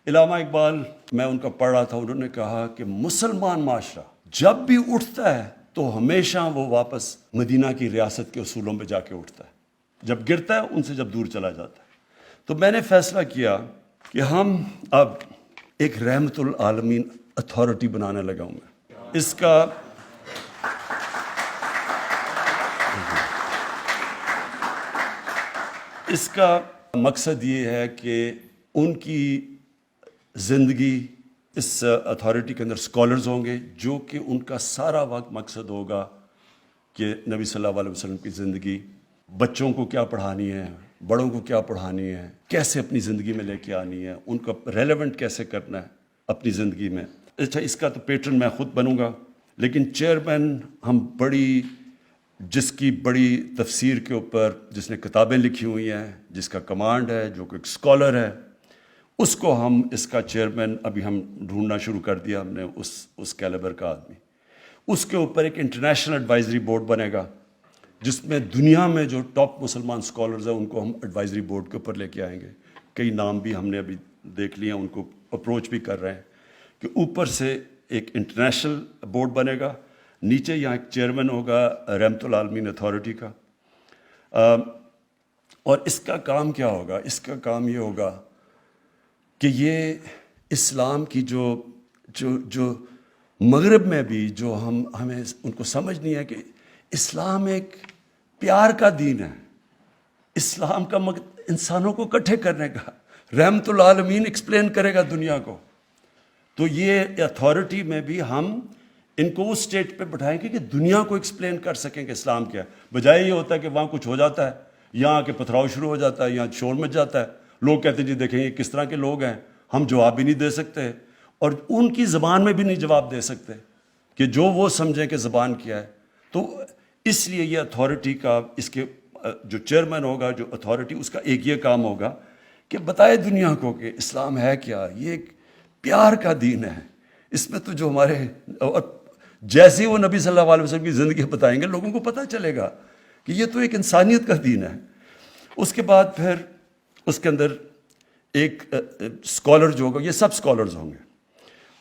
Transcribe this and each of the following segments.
علامہ اقبال میں ان کا پڑھ رہا تھا، انہوں نے کہا کہ مسلمان معاشرہ جب بھی اٹھتا ہے تو ہمیشہ وہ واپس مدینہ کی ریاست کے اصولوں پہ جا کے اٹھتا ہے، جب گرتا ہے ان سے جب دور چلا جاتا ہے۔ تو میں نے فیصلہ کیا کہ ہم اب ایک رحمت العالمین اتھارٹی بنانے لگا ہوں میں۔ اس کا مقصد یہ ہے کہ ان کی زندگی اس اتھارٹی کے اندر اسکالرز ہوں گے جو کہ ان کا سارا وقت مقصد ہوگا کہ نبی صلی اللہ علیہ وسلم کی زندگی، بچوں کو کیا پڑھانی ہے، بڑوں کو کیا پڑھانی ہے، کیسے اپنی زندگی میں لے کے آنی ہے، ان کو ریلیونٹ کیسے کرنا ہے اپنی زندگی میں۔ اچھا، اس کا تو پیٹرن میں خود بنوں گا، لیکن چیئرمین ہم جس کی بڑی تفسیر کے اوپر جس نے کتابیں لکھی ہوئی ہیں، جس کا کمانڈ ہے، جو کہ ایک اسکالر ہے، اس کو ہم اس کا چیئرمین ابھی ہم ڈھونڈنا شروع کر دیا ہم نے، اس کیلیبر کا آدمی۔ اس کے اوپر ایک انٹرنیشنل ایڈوائزری بورڈ بنے گا جس میں دنیا میں جو ٹاپ مسلمان اسکالرز ہیں ان کو ہم ایڈوائزری بورڈ کے اوپر لے کے آئیں گے۔ کئی نام بھی ہم نے ابھی دیکھ لیے ہیں، ان کو اپروچ بھی کر رہے ہیں کہ اوپر سے ایک انٹرنیشنل بورڈ بنے گا، نیچے یہاں ایک چیئرمین ہوگا رحمت العالمین اتھارٹی کا۔ اور اس کا کام کیا ہوگا؟ اس کا کام یہ ہوگا کہ یہ اسلام کی جو مغرب میں بھی جو ہمیں ان کو سمجھ نہیں ہے کہ اسلام ایک پیار کا دین ہے، اسلام کا انسانوں کو اکٹھے کرنے کا، رحمت العالمین ایکسپلین کرے گا دنیا کو۔ تو یہ اتھارٹی میں بھی ہم ان کو اس اسٹیج پہ بٹھائیں گے کہ دنیا کو ایکسپلین کر سکیں کہ اسلام کیا ہے، بجائے یہ ہوتا ہے کہ وہاں کچھ ہو جاتا ہے، یہاں کے پتھراؤ شروع ہو جاتا ہے، یہاں شور مچ جاتا ہے، لوگ کہتے ہیں جی دیکھیں یہ کس طرح کے لوگ ہیں، ہم جواب بھی نہیں دے سکتے اور ان کی زبان میں بھی نہیں جواب دے سکتے کہ جو وہ سمجھیں کہ زبان کیا ہے۔ تو اس لیے یہ اتھارٹی کا، اس کے جو چیئرمین ہوگا، جو اتھارٹی، اس کا ایک یہ کام ہوگا کہ بتائے دنیا کو کہ اسلام ہے کیا، یہ ایک پیار کا دین ہے، اس میں تو جو ہمارے، اور جیسے ہی وہ نبی صلی اللہ علیہ وسلم کی زندگی بتائیں گے لوگوں کو پتہ چلے گا کہ یہ تو ایک انسانیت کا دین ہے۔ اس کے بعد پھر اس کے اندر ایک اسکالر جو ہوگا، یہ سب اسکالرز ہوں گے،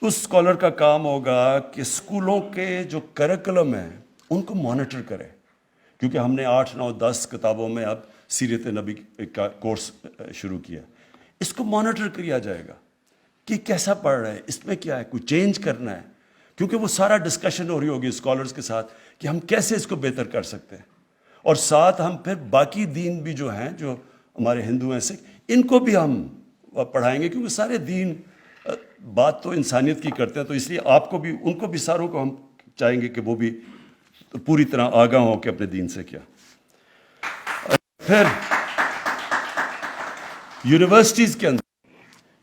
اس اسکالر کا کام ہوگا کہ اسکولوں کے جو کریکولم ہیں ان کو مانیٹر کرے، کیونکہ ہم نے 8، 9، 10 کتابوں میں اب سیرت نبی کا کورس شروع کیا، اس کو مانیٹر کیا جائے گا کہ کیسا پڑھ رہا ہے، اس میں کیا ہے، کوئی چینج کرنا ہے، کیونکہ وہ سارا ڈسکشن ہو رہی ہوگی اسکالرز کے ساتھ کہ ہم کیسے اس کو بہتر کر سکتے ہیں۔ اور ساتھ ہم پھر باقی دین بھی جو ہیں، جو ہمارے ہندو ہیں، سکھ، ان کو بھی ہم پڑھائیں گے، کیونکہ سارے دین بات تو انسانیت کی کرتے ہیں، تو اس لیے آپ کو بھی، ان کو بھی، ساروں کو ہم چاہیں گے کہ وہ بھی پوری طرح آگاہ ہوں کہ اپنے دین سے کیا۔ پھر یونیورسٹیز کے اندر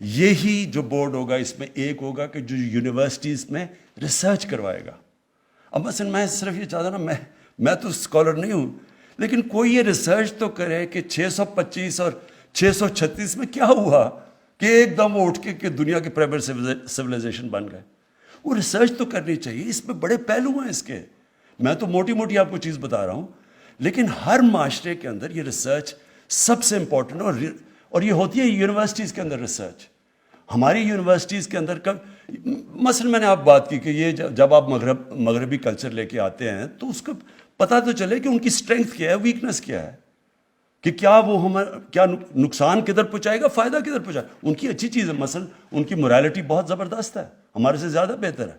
یہی جو بورڈ ہوگا، اس میں ایک ہوگا کہ جو یونیورسٹیز میں ریسرچ کروائے گا۔ اب مثلا میں صرف یہ چاہتا نا، میں تو اسکالر نہیں ہوں، لیکن کوئی یہ ریسرچ تو کرے کہ 625 اور 636 میں کیا ہوا کہ ایک دم وہ اٹھ کے کہ دنیا کے پرائیویٹ سویلائزیشن بن گئے۔ وہ ریسرچ تو کرنی چاہیے، اس میں بڑے پہلو ہیں اس کے، میں تو موٹی موٹی آپ کو چیز بتا رہا ہوں، لیکن ہر معاشرے کے اندر یہ ریسرچ سب سے امپورٹنٹ ہے، اور یہ ہوتی ہے یونیورسٹیز کے اندر ریسرچ۔ ہماری یونیورسٹیز کے اندر مثلا میں نے آپ بات کی کہ یہ جب آپ مغربی کلچر لے کے آتے ہیں تو اس کو پتہ تو چلے کہ ان کی اسٹرینگتھ کیا ہے، ویکنس کیا ہے، کہ کیا وہ کیا نقصان کدھر پہنچائے گا، فائدہ کدھر پہنچائے گا۔ ان کی اچھی چیز ہے، مثلا ان کی موریلٹی بہت زبردست ہے، ہمارے سے زیادہ بہتر ہے،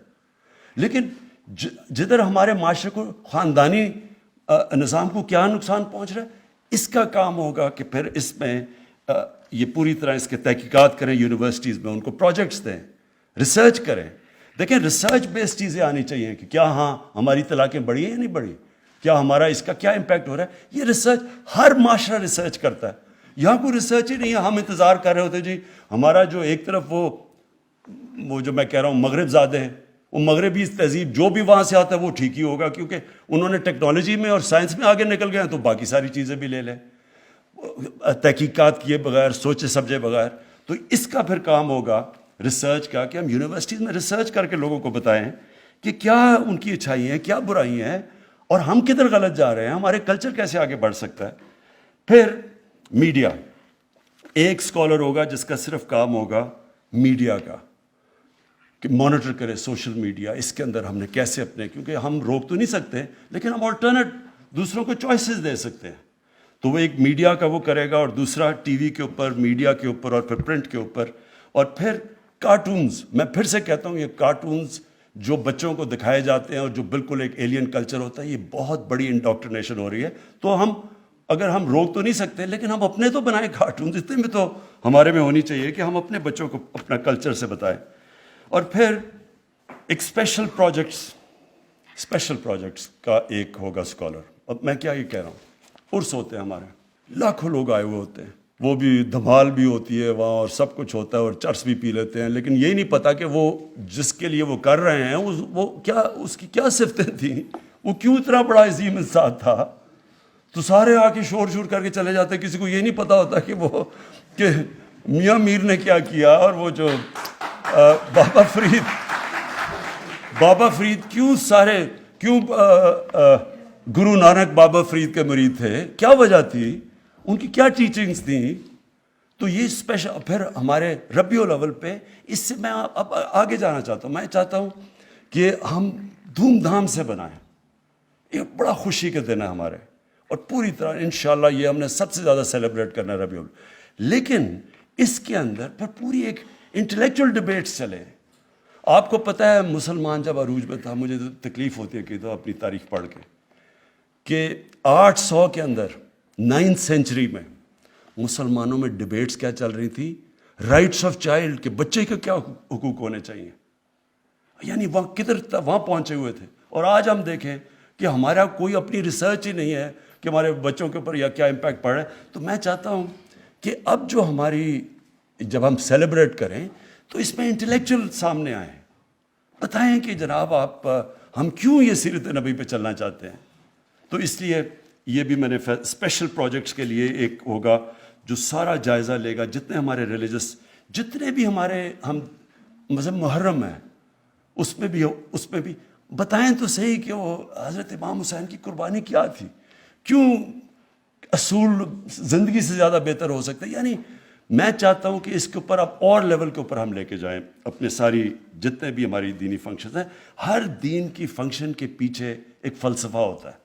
لیکن جدھر ہمارے معاشرے کو، خاندانی نظام کو کیا نقصان پہنچ رہا ہے، اس کا کام ہوگا کہ پھر اس میں یہ پوری طرح اس کے تحقیقات کریں، یونیورسٹیز میں ان کو پروجیکٹس دیں، ریسرچ کریں۔ دیکھیں ریسرچ بیسڈ چیزیں آنی چاہیے کہ کیا ہاں ہماری طلاقیں بڑھی ہیں یا نہیں بڑھی، کیا ہمارا اس کا کیا امپیکٹ ہو رہا ہے۔ یہ ریسرچ، ہر معاشرہ ریسرچ کرتا ہے، یہاں کوئی ریسرچ ہی نہیں ہے۔ ہم انتظار کر رہے ہوتے جی ہمارا جو ایک طرف وہ جو میں کہہ رہا ہوں مغرب زادے ہیں، وہ مغربی تہذیب جو بھی وہاں سے آتا ہے وہ ٹھیک ہی ہوگا، کیونکہ انہوں نے ٹیکنالوجی میں اور سائنس میں آگے نکل گئے ہیں، تو باقی ساری چیزیں بھی لے لیں تحقیقات کیے بغیر، سوچے سمجھے بغیر۔ تو اس کا پھر کام ہوگا ریسرچ کا کہ ہم یونیورسٹیز میں ریسرچ کر کے لوگوں کو بتائیں کہ کیا ان کی اچھائی ہیں، کیا برائی ہیں، اور ہم کدھر غلط جا رہے ہیں، ہمارے کلچر کیسے آگے بڑھ سکتا ہے۔ پھر میڈیا، ایک اسکالر ہوگا جس کا صرف کام ہوگا میڈیا کا کہ مانیٹر کرے سوشل میڈیا، اس کے اندر ہم نے کیسے اپنے، کیونکہ ہم روک تو نہیں سکتے لیکن ہم آلٹرنیٹ دوسروں کو چوائسیز دے سکتے ہیں. تو وہ ایک میڈیا کا وہ کرے گا، اور دوسرا ٹی وی کے اوپر، میڈیا کے اوپر، اور پھر پرنٹ کے اوپر. اور پھر کارٹونز، میں پھر سے کہتا ہوں یہ کارٹونز جو بچوں کو دکھائے جاتے ہیں اور جو بالکل ایک ایلین کلچر ہوتا ہے، یہ بہت بڑی انڈاکٹرینیشن ہو رہی ہے. تو ہم اگر ہم روک تو نہیں سکتے لیکن ہم اپنے تو بنائیں کارٹونز، اتنے میں تو ہمارے میں ہونی چاہیے کہ ہم اپنے بچوں کو اپنا کلچر سے بتائیں. اور پھر ایک اسپیشل پروجیکٹس کا ایک ہوگا اسکالر. اب میں کیا یہ کہہ رہا ہوں، عرس ہوتے ہیں ہمارے، لاکھوں لوگ آئے ہوئے ہوتے ہیں، وہ بھی دھمال بھی ہوتی ہے وہاں اور سب کچھ ہوتا ہے اور چرس بھی پی لیتے ہیں، لیکن یہی نہیں پتا کہ وہ جس کے لیے وہ کر رہے ہیں وہ کیا، اس کی کیا صفتیں تھیں، وہ کیوں اتنا بڑا عظیم انسان تھا. تو سارے آ کے شور کر کے چلے جاتے، کسی کو یہ نہیں پتا ہوتا کہ میاں میر نے کیا کیا. اور وہ جو بابا فرید کیوں گرو نانک بابا فرید کے مرید تھے، کیا وجہ تھی، ان کی کیا ٹیچنگز تھیں. تو یہ اسپیشل. پھر ہمارے ربیع الاول پہ، اس سے میں اب آگے جانا چاہتا ہوں. میں چاہتا ہوں کہ ہم دھوم دھام سے بنائیں، یہ بڑا خوشی کے دن ہے ہمارے، اور پوری طرح انشاءاللہ یہ ہم نے سب سے زیادہ سیلیبریٹ کرنا ہے ربیع الاول. لیکن اس کے اندر پھر پوری ایک انٹلیکچوئل ڈبیٹس چلے. آپ کو پتہ ہے مسلمان جب عروج میں تھا، مجھے تکلیف ہوتی ہے کہ تو اپنی تاریخ پڑھ کے، کہ 800 کے اندر 9th سینچری میں مسلمانوں میں ڈبیٹس کیا چل رہی تھی، رائٹس آف چائلڈ، کہ بچے کے کیا حقوق ہونے چاہیے. یعنی وہاں کدھر وہاں پہنچے ہوئے تھے. اور آج ہم دیکھیں کہ ہمارا کوئی اپنی ریسرچ ہی نہیں ہے کہ ہمارے بچوں کے اوپر یا کیا امپیکٹ پڑ رہا ہے. تو میں چاہتا ہوں کہ اب جو ہماری، جب ہم سیلیبریٹ کریں تو اس میں انٹلیکچوئل سامنے آئیں، بتائیں کہ جناب آپ، ہم کیوں یہ سیرت نبی پہ چلنا چاہتے ہیں. تو اس لیے یہ بھی میں نے اسپیشل پروجیکٹس کے لیے ایک ہوگا جو سارا جائزہ لے گا، جتنے ہمارے ریلیجس، جتنے بھی ہمارے ہم مذہب محرم ہیں، اس میں بھی بتائیں تو صحیح کہ وہ حضرت امام حسین کی قربانی کیا تھی، کیوں اصول زندگی سے زیادہ بہتر ہو سکتا ہے. یعنی میں چاہتا ہوں کہ اس کے اوپر اب اور لیول کے اوپر ہم لے کے جائیں اپنے ساری جتنے بھی ہماری دینی فنکشنز ہیں. ہر دین کی فنکشن کے پیچھے ایک فلسفہ ہوتا ہے.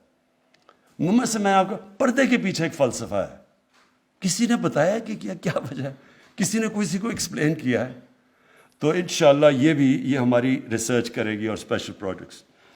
محمد سے میں آپ کو، پردے کے پیچھے ایک فلسفہ ہے. کسی نے بتایا کہ کیا وجہ ہے، کسی نے کسی کو ایکسپلین کیا ہے. تو انشاءاللہ یہ ہماری ریسرچ کرے گی اور اسپیشل پروجیکٹس